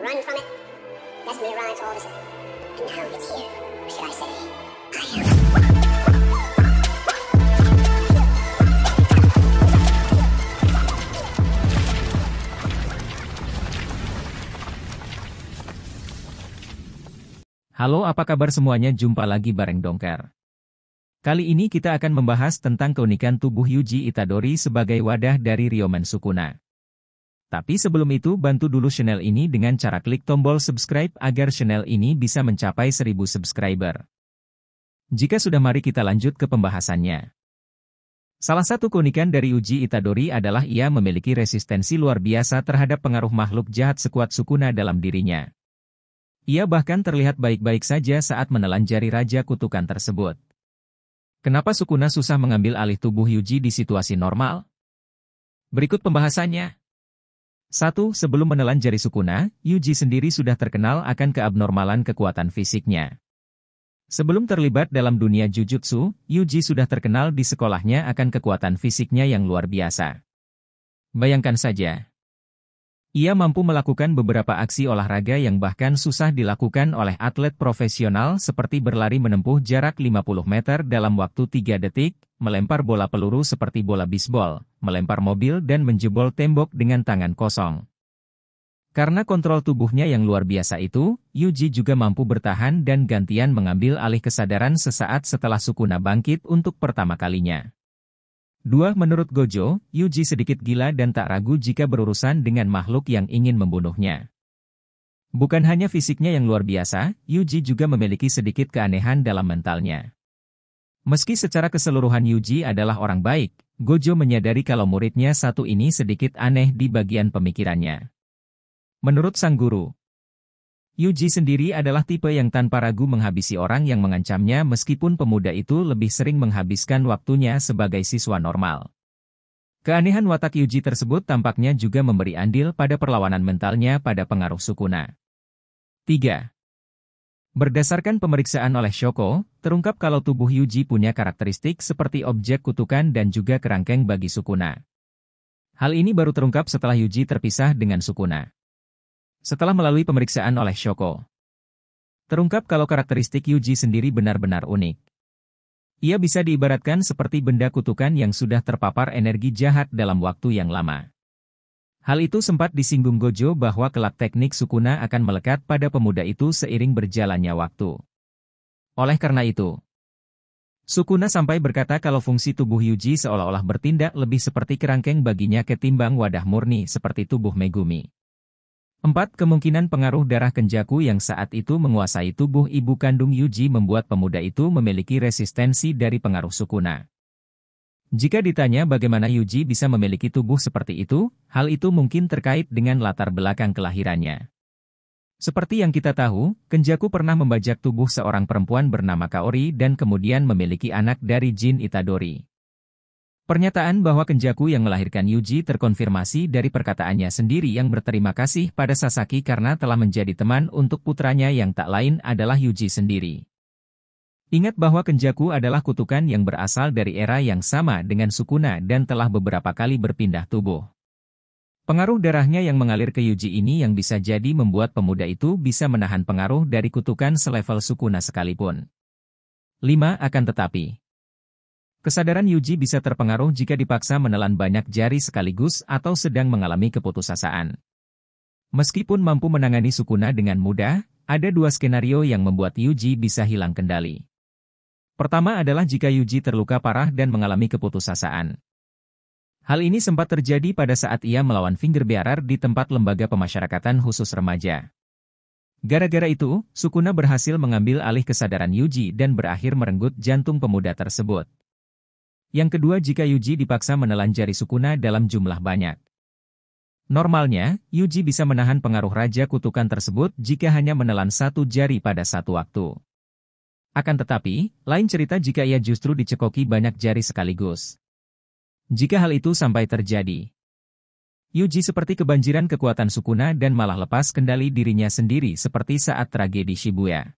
run from it. That's when it arrives all of a sudden. And now it's here. Or should I say, I am. Halo, apa kabar semuanya? Jumpa lagi bareng Dongker. Kali ini kita akan membahas tentang keunikan tubuh Yuji Itadori sebagai wadah dari Ryomen Sukuna. Tapi sebelum itu, bantu dulu channel ini dengan cara klik tombol subscribe agar channel ini bisa mencapai 1000 subscriber. Jika sudah, mari kita lanjut ke pembahasannya. Salah satu keunikan dari Yuji Itadori adalah ia memiliki resistensi luar biasa terhadap pengaruh makhluk jahat sekuat Sukuna dalam dirinya. Ia bahkan terlihat baik-baik saja saat menelan jari Raja Kutukan tersebut. Kenapa Sukuna susah mengambil alih tubuh Yuji di situasi normal? Berikut pembahasannya. 1. Sebelum menelan jari Sukuna, Yuji sendiri sudah terkenal akan keabnormalan kekuatan fisiknya. Sebelum terlibat dalam dunia Jujutsu, Yuji sudah terkenal di sekolahnya akan kekuatan fisiknya yang luar biasa. Bayangkan saja. Ia mampu melakukan beberapa aksi olahraga yang bahkan susah dilakukan oleh atlet profesional seperti berlari menempuh jarak 50 meter dalam waktu 3 detik, melempar bola peluru seperti bola bisbol, melempar mobil dan menjebol tembok dengan tangan kosong. Karena kontrol tubuhnya yang luar biasa itu, Yuji juga mampu bertahan dan gantian mengambil alih kesadaran sesaat setelah Sukuna bangkit untuk pertama kalinya. 2. Menurut Gojo, Yuji sedikit gila dan tak ragu jika berurusan dengan makhluk yang ingin membunuhnya. Bukan hanya fisiknya yang luar biasa, Yuji juga memiliki sedikit keanehan dalam mentalnya. Meski secara keseluruhan Yuji adalah orang baik, Gojo menyadari kalau muridnya satu ini sedikit aneh di bagian pemikirannya. Menurut sang guru, Yuji sendiri adalah tipe yang tanpa ragu menghabisi orang yang mengancamnya meskipun pemuda itu lebih sering menghabiskan waktunya sebagai siswa normal. Keanehan watak Yuji tersebut tampaknya juga memberi andil pada perlawanan mentalnya pada pengaruh Sukuna. 3. Berdasarkan pemeriksaan oleh Shoko, terungkap kalau tubuh Yuji punya karakteristik seperti objek kutukan dan juga kerangkeng bagi Sukuna. Hal ini baru terungkap setelah Yuji terpisah dengan Sukuna. Setelah melalui pemeriksaan oleh Shoko, terungkap kalau karakteristik Yuji sendiri benar-benar unik. Ia bisa diibaratkan seperti benda kutukan yang sudah terpapar energi jahat dalam waktu yang lama. Hal itu sempat disinggung Gojo bahwa kelak teknik Sukuna akan melekat pada pemuda itu seiring berjalannya waktu. Oleh karena itu, Sukuna sampai berkata kalau fungsi tubuh Yuji seolah-olah bertindak lebih seperti kerangkeng baginya ketimbang wadah murni seperti tubuh Megumi. 4. Kemungkinan pengaruh darah Kenjaku yang saat itu menguasai tubuh ibu kandung Yuji membuat pemuda itu memiliki resistensi dari pengaruh Sukuna. Jika ditanya bagaimana Yuji bisa memiliki tubuh seperti itu, hal itu mungkin terkait dengan latar belakang kelahirannya. Seperti yang kita tahu, Kenjaku pernah membajak tubuh seorang perempuan bernama Kaori dan kemudian memiliki anak dari Jin Itadori. Pernyataan bahwa Kenjaku yang melahirkan Yuji terkonfirmasi dari perkataannya sendiri yang berterima kasih pada Sasaki karena telah menjadi teman untuk putranya yang tak lain adalah Yuji sendiri. Ingat bahwa Kenjaku adalah kutukan yang berasal dari era yang sama dengan Sukuna dan telah beberapa kali berpindah tubuh. Pengaruh darahnya yang mengalir ke Yuji ini yang bisa jadi membuat pemuda itu bisa menahan pengaruh dari kutukan selevel Sukuna sekalipun. 5. Akan tetapi, kesadaran Yuji bisa terpengaruh jika dipaksa menelan banyak jari sekaligus atau sedang mengalami keputusasaan. Meskipun mampu menangani Sukuna dengan mudah, ada dua skenario yang membuat Yuji bisa hilang kendali. Pertama adalah jika Yuji terluka parah dan mengalami keputusasaan. Hal ini sempat terjadi pada saat ia melawan Finger Bearer di tempat lembaga pemasyarakatan khusus remaja. Gara-gara itu, Sukuna berhasil mengambil alih kesadaran Yuji dan berakhir merenggut jantung pemuda tersebut. Yang kedua, jika Yuji dipaksa menelan jari Sukuna dalam jumlah banyak. Normalnya, Yuji bisa menahan pengaruh Raja Kutukan tersebut jika hanya menelan satu jari pada satu waktu. Akan tetapi, lain cerita jika ia justru dicekoki banyak jari sekaligus. Jika hal itu sampai terjadi, Yuji seperti kebanjiran kekuatan Sukuna dan malah lepas kendali dirinya sendiri seperti saat tragedi Shibuya.